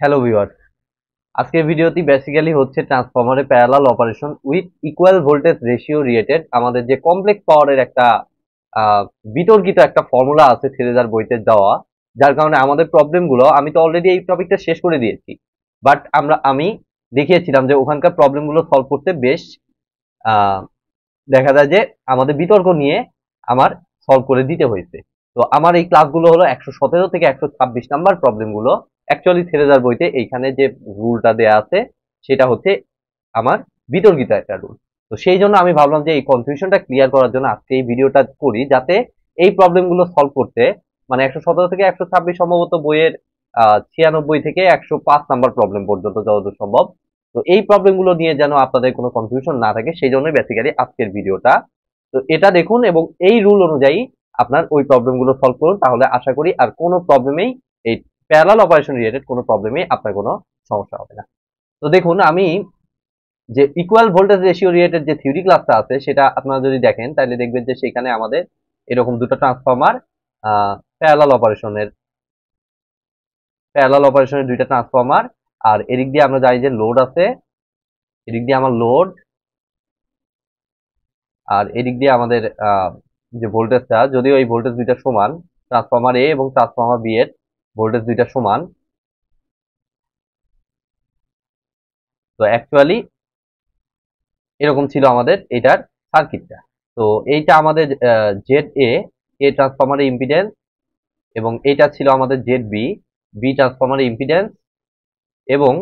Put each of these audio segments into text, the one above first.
Hello viewer, আজকের ভিডিওটি basically হচ্ছে ট্রান্সফরমারে parallel operation with equal voltage ratio related. আমাদের যে কমপ্লেক্স পাওয়ারের একটা আহ, বিতর্কিত একটা ফর্মুলা আছে থেরেজার বইতে দেওয়া, যার কারণে আমাদের প্রবলেমগুলো আমি তো অলরেডি এই টপিকটা শেষ করে দিয়েছি, বাট আমি দেখিয়েছিলাম যে ওখানকার প্রবলেমগুলো সলভ করতে বেশ আহ, দেখা যায় যে আমাদের বিতর্ক নিয়ে আমার সলভ করে দিতে হয়েছে। তো আমার এই ক্লাসগুলো হলো 117 থেকে 126 নাম্বার প্রবলেমগুলো। অ্যাকচুয়ালি থেরেজার বইতে এইখানে যে রুলটা দেয়া আছে সেটা হচ্ছে আমার বিতর্কিত একটা রুল। তো সেই জন্য আমি ভাবলাম যে এই কনফিউশনটা ক্লিয়ার করার জন্য আজকে এই ভিডিওটা করি, যাতে এই প্রবলেমগুলো সলভ করতে মানে 117 থেকে 126 সম্ভবত বইয়ের 96 থেকে 105 নাম্বার প্রবলেম পর্যন্ত যতদূর সম্ভব। তো এই প্রবলেমগুলো নিয়ে যেন আপনাদের কোনো কনফিউশন না থাকে, সেই জন্য বেসিক্যালি আজকের ভিডিওটা। তো এটা দেখুন এবং এই রুল অনুযায়ী আপনার ওই প্রবলেমগুলো সলভ করুন, তাহলে আশা করি আর কোনো প্রবলেমেই এই প্যারালাল অপারেশন রিলেটেড কোনো প্রবলেমেই আপনার কোনো সমস্যা হবে না। তো দেখুন, আমি যে ইকুয়াল ভোল্টেজ রেশিও রিলেটেড যে থিওরি ক্লাসটা আছে সেটা আপনারা যদি দেখেন তাহলে দেখবেন যে সেখানে আমাদের এরকম দুটো ট্রান্সফরমার, প্যারালাল অপারেশনের দুইটা ট্রান্সফরমার, আর এদিক দিয়ে আমরা জানি যে লোড আছে, এদিক দিয়ে আমার লোড, আর এদিক দিয়ে আমাদের যে ভোল্টেজটা, যদিও এই ভোল্টেজ দুইটা সমান, ট্রান্সফরমার এ এবং ট্রান্সফরমার বি এর ভোল্টেজ দুইটা সমান। তো অ্যাকচুয়ালি এরকম ছিল আমাদের এটার সার্কিটটা। তো এইটা আমাদের জেড এ ট্রান্সফরমারের ইম্পিডেন্স, এবং এইটা ছিল আমাদের জেড বি ট্রান্সফরমারের ইম্পিডেন্স, এবং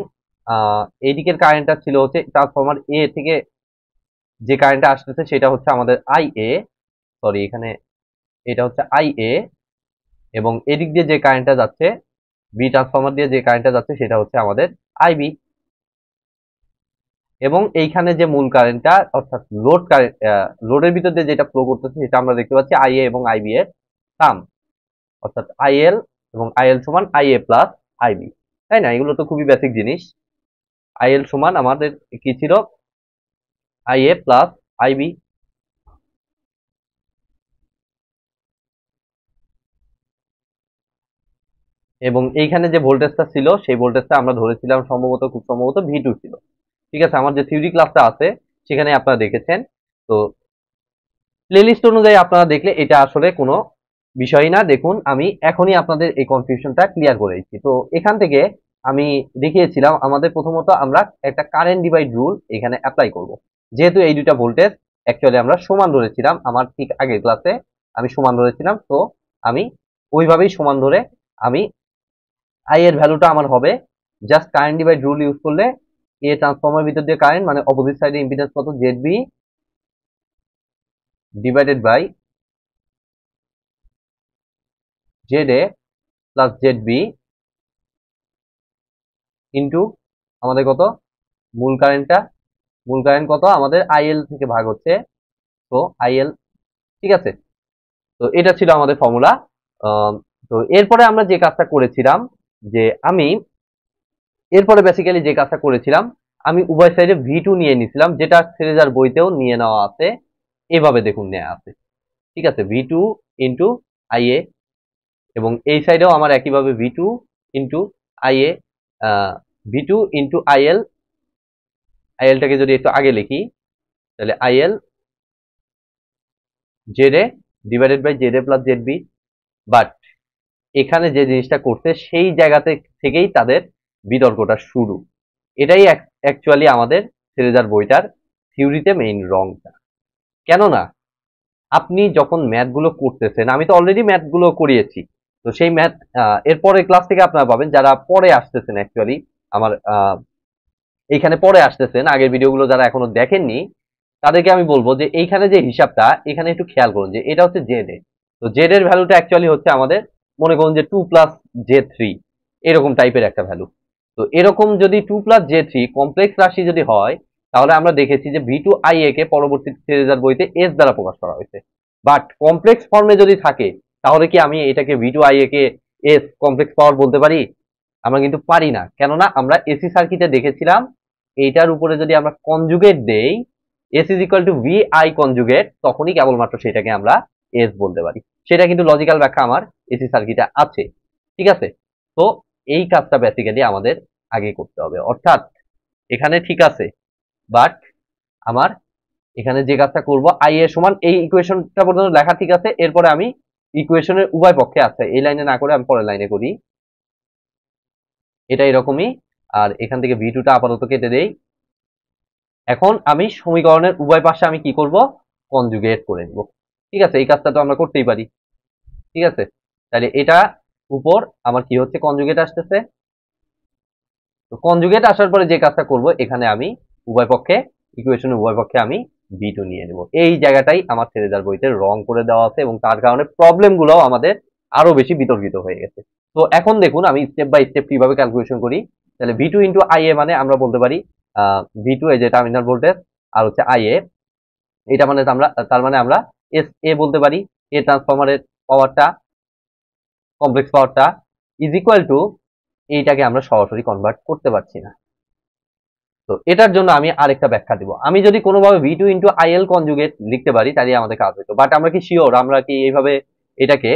এইদিকের কারেন্টটা ছিল হচ্ছে ট্রান্সফরমার এ থেকে যে কারেন্টটা আসতেছে সেটা হচ্ছে আমাদের আই এ, সরি এখানে এটা হচ্ছে আই এ, এবং এদিক দিয়ে যে কারেন্টটা যাচ্ছে, বি ট্রান্সফরমার দিয়ে যে কারেন্টটা যাচ্ছে সেটা হচ্ছে আমাদের আইবি। এবং এইখানে যে মূল কারেন্টটা অর্থাৎ লোড কারেন্ট, লোডের ভিতর দিয়ে যেটা ফ্লো করতেছে সেটা আমরা দেখতে পাচ্ছি আইএ এবং আইবি এর সাম, অর্থাৎ আইএল এবং আইএল সমান আইএ প্লাস আইবি। তাই না? এগুলো তো খুবই বেসিক জিনিস। আইএল সমান আমাদের কি ছিল? IA plus IB. এবং এইখানে যে ভোল্টেজটা ছিল সেই ভোল্টেজটা আমরা ধরেছিলাম সম্ভবত, খুব সম্ভবত ভি2 ছিল। ঠিক আছে, আমার যে থিওরি ক্লাসটা আছে সেখানে আপনারা দেখেছেন। তো প্লেলিস্ট অনুযায়ী আপনারা দেখলে এটা আসলে কোনো বিষয়ই না। দেখুন, আমি এখনই আপনাদের এই কনফিউশনটা ক্লিয়ার করে দিচ্ছি। তো এখান থেকে আমি দেখিয়েছিলাম আমাদের প্রথমত আমরা একটা কারেন্ট ডিভাইড রুল এখানে অ্যাপ্লাই করব। যেহেতু এই দুইটা ভোল্টেজ অ্যাকচুয়ালি আমরা সমান ধরেছিলাম, আমার ঠিক আগের ক্লাসে আমি সমান ধরেছিলাম, তো আমি ওইভাবেই সমান ধরে আমি আই এর ভ্যালুটা আমার হবে just current divide rule use করলে এ ট্রান্সফর্মার ভিতর দিয়ে কারেন্ট মানে অপোজিট সাইডে ইম্পিডেন্স কত, Z B divided by Z A plus Z B into আমাদের কত, মূল কারেন্টটা, মূল কারেন্ট কত আমাদের আইএল থেকে ভাগ হচ্ছে, তো আইএল। ঠিক আছে, তো এটা ছিল আমাদের ফর্মুলা। তো এরপরে আমরা যে কাজটা করেছিলাম, যে আমি এরপরে বেসিক্যালি যে কাজটা করেছিলাম, আমি উভয় সাইডে ভি2 নিয়ে নিছিলাম, যেটা সিরিজার বইতেও নিয়ে নেওয়া আছে, এভাবে দেখুন নেওয়া আছে। ঠিক আছে, ভি2 ইন্টু আইএ, এবং এই সাইডেও আমার একইভাবে V two into IA, V two into IL, আইএলটাকে যদি একটু আগে লিখি তাহলে IL Z A divided by Z A plus Z B. But এখানে যে জিনিসটা করছে সেই জায়গাতে থেকেই তাদের বিতর্কটা শুরু। এটাই অ্যাকচুয়ালি আমাদের সিরিজার বইটার থিওরিতে মেইন রংটা। কেননা আপনি যখন ম্যাথগুলো করতেছেন, আমি তো অলরেডি ম্যাথগুলো করিয়েছি, তো সেই ম্যাথ এরপরে ক্লাস থেকে আপনারা পাবেন, যারা পরে আসতেছেন অ্যাকচুয়ালি আমার এইখানে পরে আসতেছেন, আগের ভিডিওগুলো যারা এখনো দেখেননি তাদেরকে আমি বলবো যে এইখানে যে হিসাবটা এখানে একটু খেয়াল করুন, যে এটা হচ্ছে জেড এ, তো জেড এর ভ্যালুটা অ্যাকচুয়ালি হচ্ছে আমাদের, মনে করুন যে 2+J3 এরকম টাইপের একটা ভ্যালু। তো এরকম যদি 2+J3 কমপ্লেক্স রাশি যদি হয়, তাহলে আমরা দেখেছি যে ভি টু আই এ কে পরবর্তী সিরিজের বইতে এস দ্বারা প্রকাশ করা হয়েছে। বাট কমপ্লেক্স ফর্মে যদি থাকে তাহলে কি আমি এটাকে ভি টু আই এ কে এস কমপ্লেক্স পাওয়ার বলতে পারি? আমরা কিন্তু পারি না, কেননা আমরা এসি সার্কিটে দেখেছিলাম এইটার উপরে যদি আমরা কনজুগেট দেই, S is equal two V I conjugate, তখনই কেবলমাত্র সেটাকে আমরা এস বলতে পারি। সেটা কিন্তু লজিক্যাল ব্যাখ্যা আমার এসি সার্কিটে আছে। ঠিক আছে, তো এই কাজটা বেসিক্যালি আমাদের আগে করতে হবে। অর্থাৎ এখানে ঠিক আছে, বাট আমার এখানে যে কাজটা করব আই এর সমান এই ইকুয়েশনটা পর্যন্ত লেখা ঠিক আছে, এরপরে আমি ইকুয়েশনের উভয় পক্ষে আছে এই লাইনে না করে আমি পরের লাইনে করি, এটা এরকমই। আর এখান থেকে ভি টুটা আপাতত কেটে দেই। এখন আমি সমীকরণের উভয় পাশে আমি কি করব, কনজুগেট করে নিব। ঠিক আছে, এই কাজটা তো আমরা করতেই পারি। ঠিক আছে, তাহলে এটা উপর আমার কি হচ্ছে, কনজুগেট আসতেছে। তো কনজুগেট আসার পরে যে কাজটা করব, এখানে আমি উভয় পক্ষে ইকুয়েশনের উভয় পক্ষে আমি বি টু নিয়ে নেব। এই জায়গাটাই আমার থ্রেজার বইতে রং করে দেওয়া আছে এবং তার কারণে প্রবলেম গুলো আমাদের আরো বেশি বিতর্কিত হয়ে গেছে। তো এখন দেখুন আমি স্টেপ বাই স্টেপ কিভাবে ক্যালকুলেশন করি। তাহলে V two into I A মানে আমরা বলতে পারি ভি টু এই যে টার্মিনাল ভোল্টেজ, আর হচ্ছে আই এ, এটা মানে আমরা তার মানে আমরা এস এ বলতে পারি। এ ট্রান্সফরমারের পাওয়ারটা, কমপ্লেক্স পাওয়ারটা ইজ ইকুয়াল টু, এইটাকে আমরা সরাসরি কনভার্ট করতে পারছি না। তো এটার জন্য আমি আরেকটা ব্যাখ্যা দিব। আমি যদি কোনোভাবে V two into IL conjugate লিখতে পারি তাহলে আমাদের কাজ হতো, বাট আমরা কি শিওর আমরা কি এইভাবে এটাকে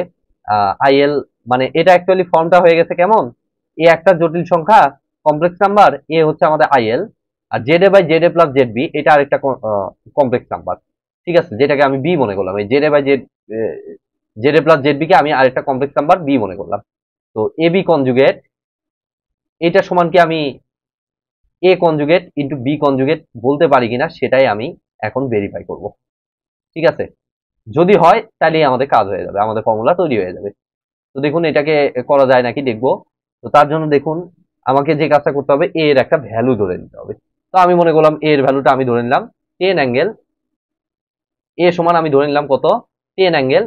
আইএল মানে এটা অ্যাকচুয়ালি ফর্মটা হয়ে গেছে কেমন, এ একটা জটিল সংখ্যা কমপ্লেক্স নাম্বার, এ হচ্ছে আমাদের আইএল, আর Z A by Z A plus Z B এটা আরেকটা কমপ্লেক্স নাম্বার। ঠিক আছে, যেটাকে আমি বি মনে করলাম, এই Z A by Z A plus Z B কে আমি আরেকটা কমপ্লেক্স নাম্বার বি মনে করলাম। তো এ বি কনজুগেট এটা সমান কি আমি এ কনজুগেট ইন্টু বি কনজুগেট বলতে পারি কিনা সেটাই আমি এখন ভেরিফাই করব। ঠিক আছে, যদি হয় তাহলে আমাদের কাজ হয়ে যাবে, আমাদের ফর্মুলা তৈরি হয়ে যাবে। তো দেখুন এটাকে করা যায় নাকি দেখবো। তো তার জন্য দেখুন আমাকে যে কাজটা করতে হবে, এর একটা ভ্যালু ধরে নিতে হবে। তো আমি মনে করলাম এর ভ্যালুটা আমি ধরে নিলাম 10 অ্যাঙ্গেল, এ সমান আমি ধরে নিলাম কত, 10 অ্যাঙ্গেল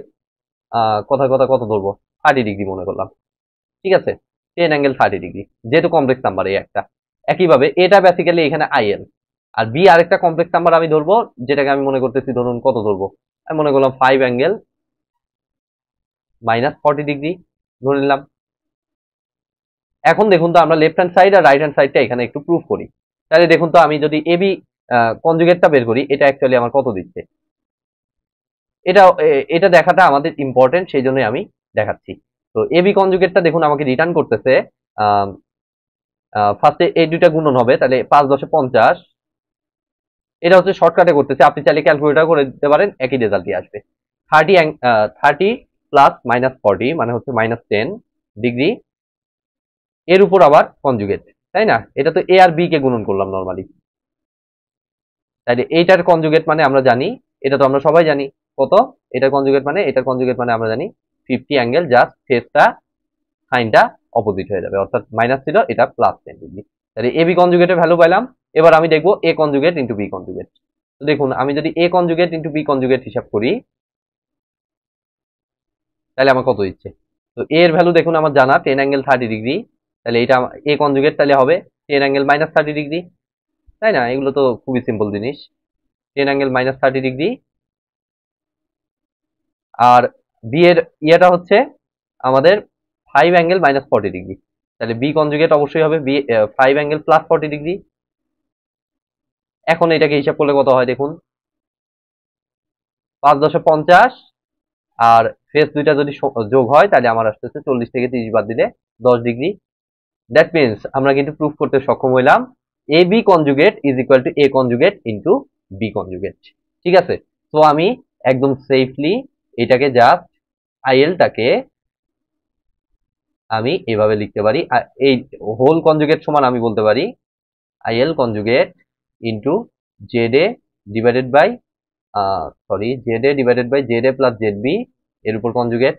কথা কথা কত ধরবো, 30 ডিগ্রি মনে করলাম। ঠিক আছে, 10 অ্যাঙ্গেল 30 ডিগ্রি, যেহেতু কমপ্লেক্স নাম্বার এই একটা। একইভাবে এটা বেসিক্যালি এখানে আইএল, আর বি আরেকটা কমপ্লেক্স নাম্বার আমি ধরবো, যেটাকে আমি মনে করতেছি ধরুন কত ধরবো, আমি মনে করলাম 5 অ্যাঙ্গেল -40 ডিগ্রি ধরে নিলাম। এখন দেখুন তো আমরা লেফট হ্যান্ড সাইড আর রাইট হ্যান্ড সাইডটা এখানে একটু প্রুফ করি। তাহলে দেখুন তো আমি যদি এবি কনজুগেটটা বের করি, এটা অ্যাকচুয়ালি আমার কত দিচ্ছে, এটা এটা দেখাটা আমাদের ইম্পর্টেন্ট, সেই জন্যই আমি দেখাচ্ছি। তো এবি কনজুগেটটা দেখুন আমাকে রিটার্ন করতেছে, ফার্স্টে এই দুইটা গুণন হবে, তাহলে 5 10 50, এটা হচ্ছে শর্টকাটে করতেছে, আপনি চাইলে ক্যালকুলেটর করে দিতে পারেন, একই রেজাল্টই আসবে। 30 প্লাস -40 মানে হচ্ছে -10 ডিগ্রি, এর উপর আবার কনজুগেট, তাই না? এটা তো এ আর বি কে গুণন করলাম নরমালি, তাইলে এইটার কনজুগেট মানে আমরা জানি, এটা তো আমরা সবাই জানি কত, এটার কনজুগেট মানে এটার কনজুগেট মানে আমরা জানি 50 অ্যাঙ্গেল, জাস্ট ফেসটা সাইনটা অপোজিট হয়ে যাবে, অর্থাৎ মাইনাস ছিল, এটা +10 ডিগ্রি। তাহলে এ বি কনজুগেটের ভ্যালু পাইলাম। এবার আমি দেখবো এ কনজুগেট ইন্টু বি কনজুগেট। তো দেখুন আমি যদি এ কনজুগেট ইন্টু বি কনজুগেট হিসাব করি তাহলে আমার কত দিচ্ছে। তো এর ভ্যালু দেখুন আমার জানা 10 অ্যাঙ্গেল 30 ডিগ্রি, তাহলে এটা এ কনজুগেট তাহলে হবে 10 অ্যাঙ্গেল -30 ডিগ্রি, তাই না? এগুলো তো খুবই সিম্পল জিনিস, 10 অ্যাঙ্গেল -30 ডিগ্রি। আর বি এর ইয়েটা হচ্ছে আমাদের 5 অ্যাঙ্গেল -40 ডিগ্রি, তাহলে বি কনজুগেট অবশ্যই হবে বি 5 অ্যাঙ্গেল +40 ডিগ্রি। এখন এটাকে হিসাব করলে কত হয় দেখুন, 5 10 50, আর ফেস দুইটা যদি যোগ হয় তাহলে আমার আসতেছে 40 থেকে 30 বাদ দিলে 10 ডিগ্রি। দ্যাট মিনস আমরা কিন্তু প্রুফ করতে সক্ষম হইলাম A B conjugate is equal to A conjugate into B conjugate. ঠিক আছে, তো আমি একদম সেফলি এটাকে জাস্ট আইএলটাকে আমি এভাবে লিখতে পারি, এই হোল কনজুগেট সমান আমি বলতে পারি IL conjugate into Z A divided by Z A divided by Z A plus Z B এর উপর কনজুগেট,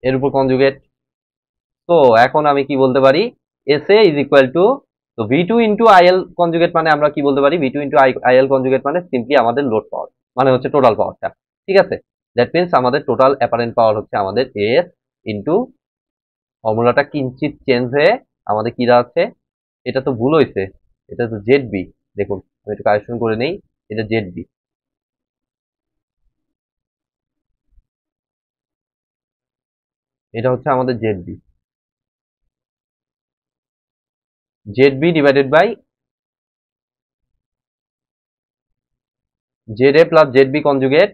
এর উপর কনজুগেট। তো এখন আমি কি বলতে পারি, S A is equal to, তো V two into IL conjugate মানে আমরা কি বলতে পারি, V two into IL conjugate মানে সিম্পলি আমাদের লোড পাওয়ার, মানে হচ্ছে টোটাল পাওয়ারটা। ঠিক আছে, দ্যাট মিনস আমাদের টোটাল অ্যাপারেন্ট পাওয়ার হচ্ছে আমাদের এস ইন্টু, ফর্মুলাটা কিঞ্চিত চেঞ্জ হয়ে আমাদের কি দাঁড়াচ্ছে, এটা তো ভুল হয়েছে, এটা তো জেড বি। দেখুন আমি একটু কারেকশন করে নেই, এটা জেড বি, এটা হচ্ছে আমাদের Z B, Z B divided by Z A plus Z B conjugate,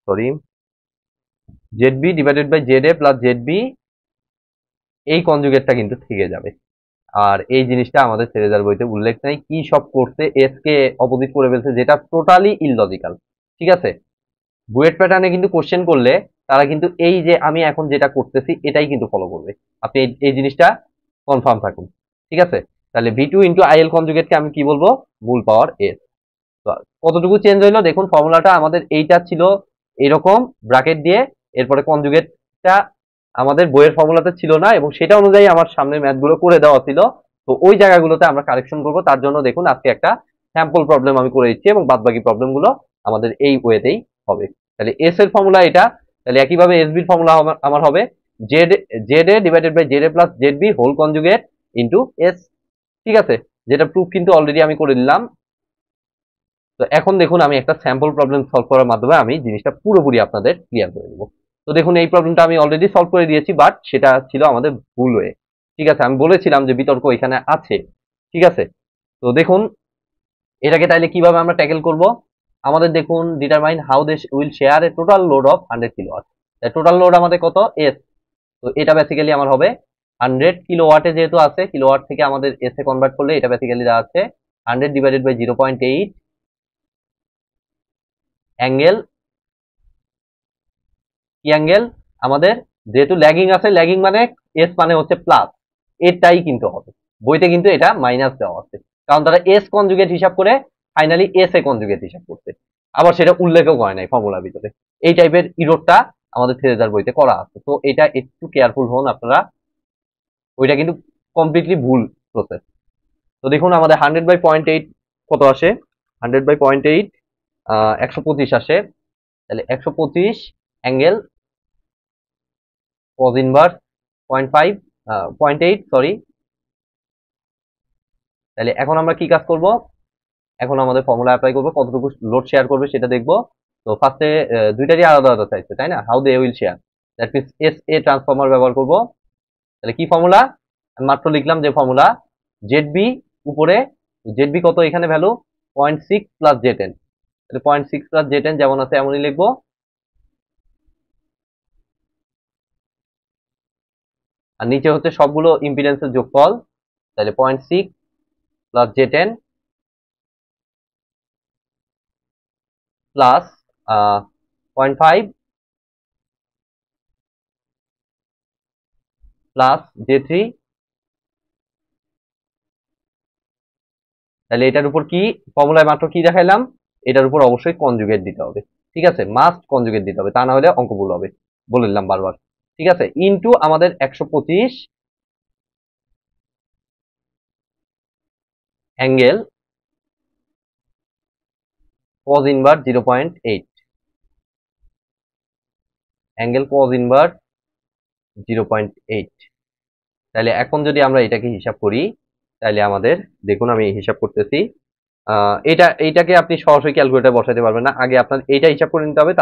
sorry, Z B divided by Z A plus Z B, এই কনজুগেটটা কিন্তু থেকে যাবে। আর এই জিনিসটা আমাদের থেরেজার বইতে উল্লেখ নাই, কি সব করছে, এস কে অপোজিট করে ফেলছে, যেটা টোটালি ইললজিক্যাল। ঠিক আছে, বুয়েট প্যাটার্নে কিন্তু কোশ্চেন করলে তারা কিন্তু এই যে আমি এখন যেটা করতেছি এটাই কিন্তু ফলো করবে। আপনি এই জিনিসটা কনফার্ম থাকুন। ঠিক আছে, তাহলে ভি টু ইন্টু আইএল কনজুগেটকে আমি কি বলবো, মূল পাওয়ার এস। কতটুকু চেঞ্জ হইলো দেখুন, ফর্মুলাটা আমাদের এইটা ছিল এরকম ব্র্যাকেট দিয়ে, এরপরে কনজুগেটটা আমাদের বইয়ের ফর্মুলাতে ছিল না, এবং সেটা অনুযায়ী আমার সামনে ম্যাথগুলো করে দেওয়া ছিল। তো ওই জায়গাগুলোতে আমরা কারেকশন করব, তার জন্য দেখুন আজকে একটা স্যাম্পল প্রবলেম আমি করে দিচ্ছি, এবং বাদবাকি প্রবলেমগুলো আমাদের এই ওয়েতেই হবে। তাহলে এস এর ফর্মুলা এটা, তাহলে একইভাবে এস বির ফর্মুলা আমার হবে Z Z A divided by Z A plus Z B whole conjugate into S. ঠিক আছে, যেটা প্রুফ কিন্তু অলরেডি আমি করে দিলাম। তো এখন দেখুন আমি একটা স্যাম্পল প্রবলেম সলভ করার মাধ্যমে আমি জিনিসটা পুরোপুরি আপনাদের ক্লিয়ার করে দেবো। তো দেখুন এই প্রবলেমটা আমি অলরেডি সলভ করে দিয়েছি, বাট সেটা ছিল আমাদের ভুল হয়ে। ঠিক আছে, আমি বলেছিলাম যে বিতর্ক এখানে আছে। ঠিক আছে, তো দেখুন এটাকে তাইলে কিভাবে আমরা ট্যাকেল করব। আমাদের দেখুন determine how they will share a total load of 100 kilowatt. Total load আমাদের কত, এস। তো এটা বেসিক্যালি আমার হবে 100 কিলোওয়াটে, যেহেতু আছে কিলোওয়াট থেকে আমাদের এস এ কনভার্ট করলে এটা বেসিক্যালি দাঁড়াচ্ছে 100 ডিভাইডেড বাই 0.8 অ্যাঙ্গেল, কি অ্যাঙ্গেল, আমাদের যেহেতু ল্যাগিং আছে, ল্যাগিং মানে এস মানে হচ্ছে প্লাস, এটাই কিন্তু হবে। বইতে কিন্তু এটা মাইনাস দেওয়া আছে, কারণ তারা এস কনজুগেট হিসাব করে ফাইনালি এস এ কনজুগেট হিসাব করতে, আবার সেটা উল্লেখও করে নাই ফর্মুলার ভিতরে। এই টাইপের ইরোরটা আমাদের থেরেজার বইতে করা আছে, তো এটা একটু কেয়ারফুল হন আপনারা, ওইটা কিন্তু কমপ্লিটলি ভুল প্রসেস। তো দেখুন আমাদের 100/0.8 কত আসে, 100/0.8 125 আসে। তাহলে 125 অ্যাঙ্গেল cos ইনভার্স 0.5 0.8 সরি। তাহলে এখন আমরা কি কাজ করব, এখন আমাদের ফর্মুলা অ্যাপ্লাই করব, কতটুকু লোড শেয়ার করবে সেটা দেখব। তো ফার্স্টে দুইটারই আলাদা আলাদা চাইছে, তাই না, how they will share, that means S A transformer ব্যবহার করব। তাহলে কি ফর্মুলা, আমি মাত্র লিখলাম যে ফর্মুলা জেড বি উপরে, জেড বি কত এখানে ভ্যালু 0.6 প্লাস জে10, তাহলে 0.6 প্লাস জে10 যেমন আছে এমনই লিখবো। আর নিচে হচ্ছে সবগুলো ইম্পিডেন্সের যোগফল, তাহলে 0.6 প্লাস জে10 প্লাস 0.5 প্লাস জে3। তাহলে এটার উপর কি ফর্মুলায় মাত্র কি দেখাইলাম, এটার উপর অবশ্যই কনজুগেট দিতে হবে। ঠিক আছে, মাস্ট কনজুগেট দিতে হবে, তা না হলে অঙ্ক ভুল হবে, বলে দিলাম বারবার। ঠিক আছে, ইনটু আমাদের 125 angle cos inverse 0.8, angle cos inverse 0.8। তাহলে এখন যদি আমরা এটাকে হিসাব করি, তাহলে আমাদের দেখুন আমি হিসাব করতেছি, এইটাকে আপনি সরাসরি ক্যালকুলেটর বসাতে পারবেন না, আগে আপনার এইটা হিসাব করে নিতে হবে,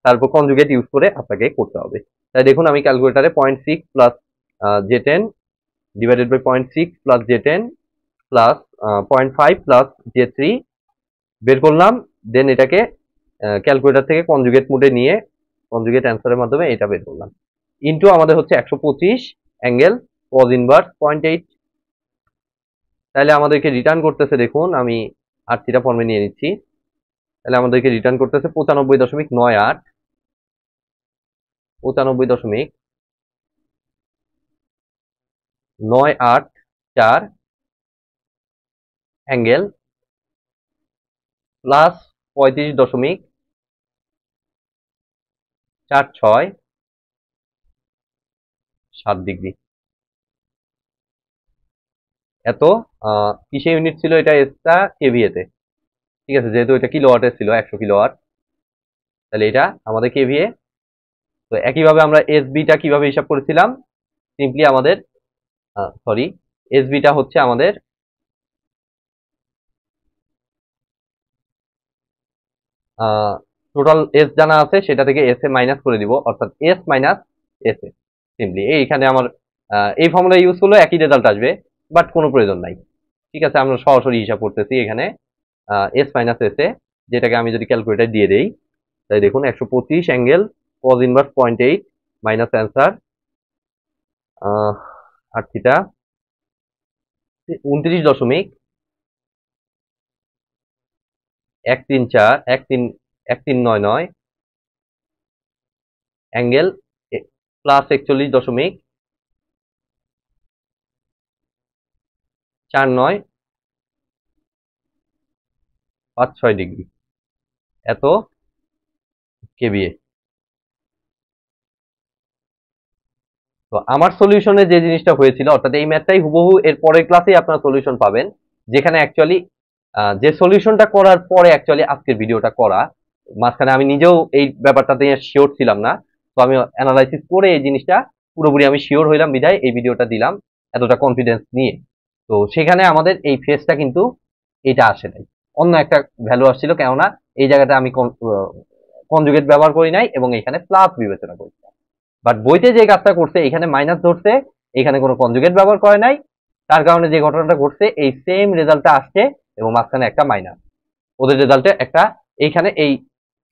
তারপর কনজুগেট ইউজ করে আপনাকে করতে হবে। তাই দেখুন আমি ক্যালকুলেটারে 0.6 প্লাস জে10 ডিভাইডেড বাই 0.6 প্লাস জে10 প্লাস 0.5 প্লাস জে3 বের করলাম, দেন এটাকে ক্যালকুলেটর থেকে কনজুগেট মোডে নিয়ে কনজুগেট অ্যান্সারের মাধ্যমে এটা বের করলাম, ইনটু আমাদের হচ্ছে 125 অ্যাঙ্গেল cos ইনভার্স 0.8। তাহলে আমাদেরকে রিটার্ন করতেছে, দেখুন আমি আর থিটা ফর্মে নিয়ে নিচ্ছি, তাহলে আমাদেরকে রিটার্ন করতেছে 95.98, 95.984 অ্যাঙ্গেল প্লাস 35.467 ডিগ্রি। এত কিসে ইউনিট ছিল, এটা এসটা কেভিএ তে। ঠিক আছে, যেহেতু এটা কিলোওয়াটে ছিল 100 কিলোওয়াট, তাহলে এটা আমাদের কেভিএ। তো একইভাবে আমরা এসবিটা কিভাবে হিসাব করেছিলাম, সিম্পলি আমাদের সরি, এসবিটা হচ্ছে আমাদের টোটাল এস জানা আছে, সেটা থেকে এস এ মাইনাস করে দিব, অর্থাৎ S minus S A. Simply এইখানে আমার এই ফর্মুলা ইউজ করলে একই রেজাল্ট আসবে, বাট কোনো প্রয়োজন নাই। ঠিক আছে, আমরা সরাসরি হিসাব করতেছি এখানে এস মাইনাস এস এ যেটাকে আমি যদি ক্যালকুলেটর দিয়ে দেই, তাই দেখুন 125 angle cos inverse 0.8 minus answer আর থিটা 29.134 অ্যাঙ্গেল প্লাস 41.4956 ডিগ্রি এত কেবিএ। তো আমার সলিউশনে যে জিনিসটা হয়েছিল, অর্থাৎ এই ম্যাথটাই হুবহু এর পরের ক্লাসেই আপনারা সলিউশন পাবেন, যেখানে অ্যাকচুয়ালি যে সলিউশনটা করার পরে অ্যাকচুয়ালি আজকের ভিডিওটা করা, মাঝখানে আমি নিজেও এই ব্যাপারটাতে শিওর ছিলাম না। তো আমি অ্যানালাইসিস করে এই জিনিসটা পুরোপুরি আমি শিওর হইলাম বিধায় এই ভিডিওটা দিলাম এতটা কনফিডেন্স নিয়ে। তো সেখানে আমাদের এই ফেসটা কিন্তু এটা আসে নাই, অন্য একটা ভ্যালু আসছিল, কেননা এই জায়গাটা আমি কনজুগেট ব্যবহার করি নাই এবং এখানে প্লাস বিবেচনা করছি। বাট বইতে যে কাজটা করছে, এখানে মাইনাস ধরছে, এখানে কোনো কনজুগেট ব্যবহার করে নাই, তার কারণে যে ঘটনাটা ঘটছে এই সেম রেজাল্টটা আসছে এবং মাঝখানে একটা মাইনাস। ওদের রেজাল্টে একটা এইখানে এই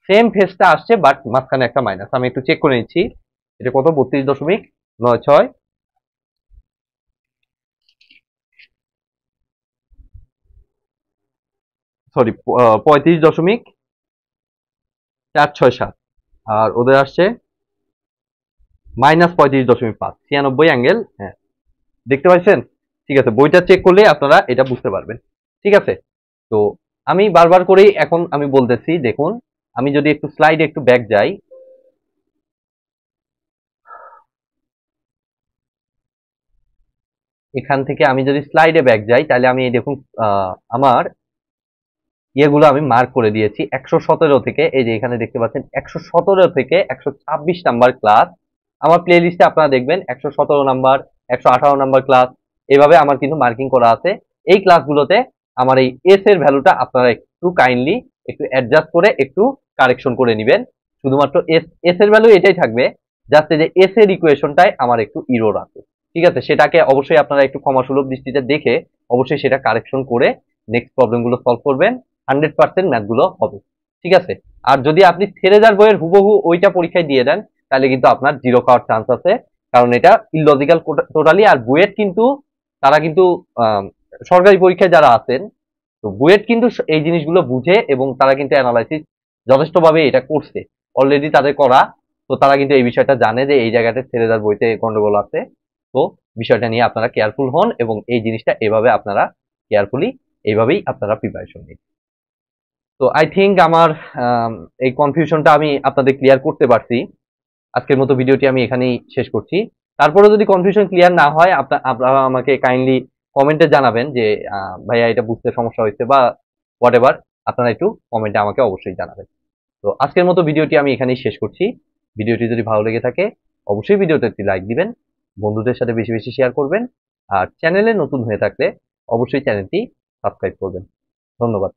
সেম ফেসটা আসছে বাট মাঝখানে একটা মাইনাস। আমি একটু চেক করে নিচ্ছি এটা কত, 32.96, সরি 35.467, আর ওদের আসছে -35.5, 96 অ্যাঙ্গেল। হ্যাঁ, দেখতে পাচ্ছেন? ঠিক আছে, বইটা চেক করলে আপনারা এটা বুঝতে পারবেন। ঠিক আছে, তো আমি বারবার করেই এখন আমি বলতেছি, দেখুন আমি যদি একটু স্লাইডে একটু ব্যাক যাই, এখান থেকে আমি যদি স্লাইডে ব্যাক যাই, তাহলে আমি এই দেখুন আমার ইয়েগুলো আমি মার্ক করে দিয়েছি 117 থেকে, এই যে এখানে দেখতে পাচ্ছেন 117 থেকে 126 নাম্বার ক্লাস আমার প্লে লিস্টে আপনারা দেখবেন, 117 নাম্বার, 118 নাম্বার ক্লাস, এভাবে আমার কিন্তু মার্কিং করা আছে। এই ক্লাসগুলোতে আমার এই এস এর ভ্যালুটা আপনারা একটু কাইন্ডলি একটু অ্যাডজাস্ট করে একটু কারেকশন করে নেবেন। শুধুমাত্র এস এর ভ্যালু এটাই থাকবে, জাস্ট যে এস এর ইকুয়েশনটাই আমার একটু ইরোর আছে। ঠিক আছে, সেটাকে অবশ্যই আপনারা একটু ক্ষমাসুলভ দৃষ্টিতে দেখে অবশ্যই সেটা কারেকশন করে নেক্সট প্রবলেমগুলো সলভ করবেন। 100% ম্যাথগুলো হবে। ঠিক আছে, আর যদি আপনি থেরেজার বইয়ের হুবহু ওইটা পরীক্ষায় দিয়ে দেন, তাহলে কিন্তু আপনার জিরো খাওয়ার চান্স আছে, কারণ এটা ইললজিক্যাল টোটালি। আর বুয়েট কিন্তু তারা কিন্তু সরকারি পরীক্ষায় যারা আছেন, তো বুয়েট কিন্তু এই জিনিসগুলো বুঝে এবং তারা কিন্তু অ্যানালাইসিস যথেষ্টভাবে এটা করছে, অলরেডি তাদের করা। তো তারা কিন্তু এই বিষয়টা জানে যে এই জায়গাতে থেরেজার বইতে গন্ডগোল আছে। তো বিষয়টা নিয়ে আপনারা কেয়ারফুল হন এবং এই জিনিসটা এভাবে আপনারা কেয়ারফুলি এইভাবেই আপনারা প্রিপারেশন নিন। তো আই থিঙ্ক আমার এই কনফিউশনটা আমি আপনাদের ক্লিয়ার করতে পারছি। আজকের মতো ভিডিওটি আমি এখানেই শেষ করছি। তারপরে যদি কনফিউশন ক্লিয়ার না হয়, আপনারা আমাকে কাইন্ডলি কমেন্টে জানাবেন যে ভাইয়া এটা বুঝতে সমস্যা হয়েছে বা হোয়াট এভার, আপনারা একটু কমেন্টে আমাকে অবশ্যই জানাবেন। তো আজকের মতো ভিডিওটি আমি এখানেই শেষ করছি। ভিডিওটি যদি ভালো লেগে থাকে অবশ্যই ভিডিওতে একটি লাইক দিবেন, বন্ধুদের সাথে বেশি বেশি শেয়ার করবেন, আর চ্যানেলে নতুন হয়ে থাকলে অবশ্যই চ্যানেলটি সাবস্ক্রাইব করবেন। ধন্যবাদ।